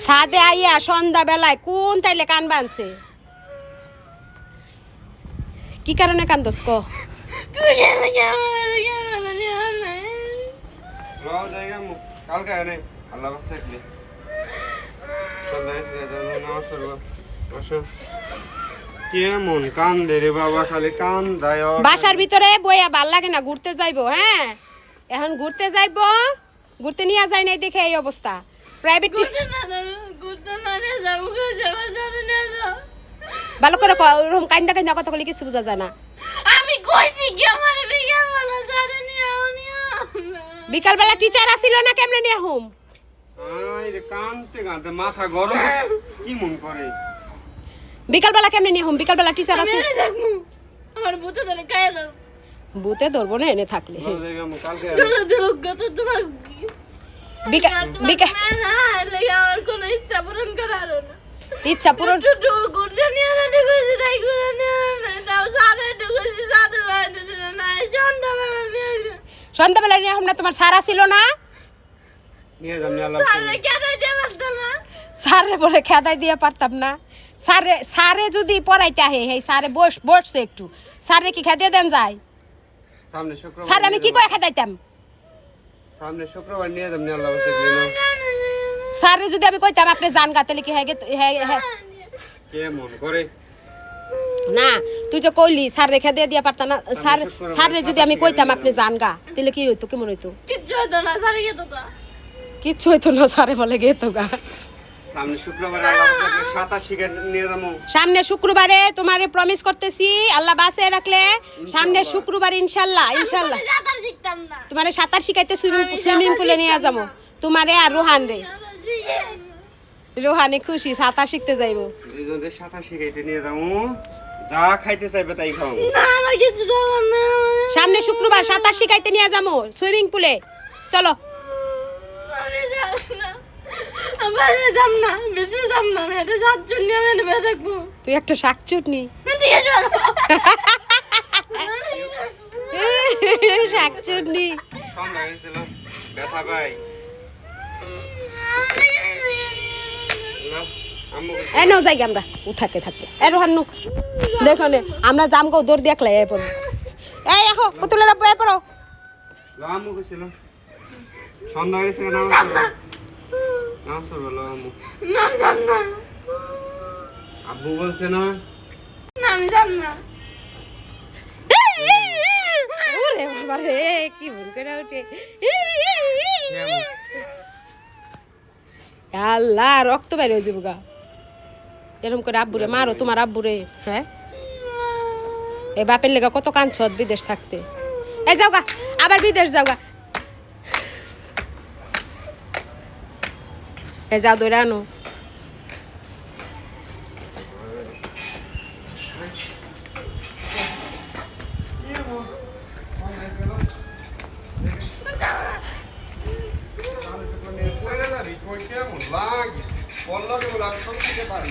ছাদে আইয়া সন্ধ্যা বেলায় কোন তাইলে কান বানছে কি কারণে কান্দস ক কালকে এনে আল্লাহ বাস্তা একলি কেমন কান্দে রে বাবা খালি কান দায় বাসার ভিতরে বইয়া ভাল লাগে না ঘুরতে যাইবো হ্যাঁ এখন ঘুরতে যাইবো ঘুরতে নিয়ে যায় নাই দেখে এই অবস্থা প্রাইভেট ভালো করে ওরকম কান্দা কান্দা কথা বলে কিছু বোঝা যায় না আমি কইছি কি আমার বিকালবেলা জানে বিকালবেলা টিচার আসিল না কেমনে নিয়ে হুম আরে কানতে কানতে মাথা গরম কি মন করে বিকালবেলা কেমনে নিয়ে হুম বিকালবেলা টিচার আসিল আমার ভূতে ধরে খায় দাও ভূতে ধরবো না এনে থাকলে কালকে চলো গত তোমার বিকাল আমার কোনো ইচ্ছা পূরণ করার না ইচ্ছা পূরণ ঘুরতে নিয়ে যেতে কইছি তাই ঘুরে নিয়ে তাও সাথে ঢুকেছি সাথে বাইরে না সন্ধ্যাবেলা নিয়ে সন্ধ্যাবেলা নিয়ে হুম না তোমার সারা ছিল না নিয়ে যাম আল্লাহ সারে কেদাই দিয়ে পারতো না সারে বলে খেদাই দিয়ে পারতাম না সারে যদি পড়াইতে আহে হে সারে বসছে একটু সারে কি খেতে দেন যায় সামনে শুক্রবার স্যার আমি কি করে খেদাইতাম সামনে শুক্রবার নিয়ে যাম আল্লাহ বাস্তা স্যারে যদি আমি কইতাম আপনি জান গা তাহলে কি হ্যাঁ কেমন করে না তুই যে কইলি স্যার রেখে দিয়ে দিয়া পারতাম না স্যারে যদি আমি কইতাম আপনি জান গা তাহলে কি হইতো কেমন হইতো কিচ্ছু হতো না সারে গেতো না কিচ্ছু হইতো না স্যারে বলে গেতো গা সামনে শুক্রবারে আল্লাহ বাস্তা সাঁতার শিখে নিয়ে যাবো সামনে শুক্রবারে তোমারে প্রমিস করতেছি আল্লাহ বাসে রাখলে সামনে শুক্রবার ইনশাআল্লাহ সাঁতার শিখতাম না তোমারে সাঁতার শিখাইতে সুইমিং পুলে নিয়ে যাবো তোমারে আর রোহান রে রোহানে খুশি সাঁতার শিখতে যাইবো দুজনের সাঁতার শিখাইতে নিয়ে যাবো যা খাইতে চাইবে তাই খাও না আমার কিছু জানার না সামনে শুক্রবার সাঁতার শিখাইতে নিয়ে যাবো সুইমিং পুলে চলো আমি যাব না আমি যাব না ভিতরে যাব না এটা সাতজন নিয়ে আমি নেবে থাকবো তুই একটা শাকচুটনি দিয়ে চলো শাকচুটনি সন্ধ্যা হয়েছিল ব্যথা পাই এ নো যাই আমরা উঠাকে থাকবে এ রোহান্নু দেখো নে আমরা জামগো দৌড় দেখলে এ পড়ো এই দেখো পুতুলের আব্বু এ পড়ো লামু গেছিল সন্ধ্যা হয়েছে নাম সরব লামু নাম যাব না আব্বু বলছে না নাম যাব না ওরে বাবা রে কি ভুল করে উঠে আল্লাহ রক্ত বের হয়ে যাবো গা এরকম করে আব্বুরে মারো তোমার আব্বুরে হ্যাঁ এ বাপের লেগা কত কাঁদছ বিদেশ থাকতে এই যাও গা আবার বিদেশ যাও গা এ যাও দৌড়ে আনো কেমন লাগে বললো সব থেকে পারি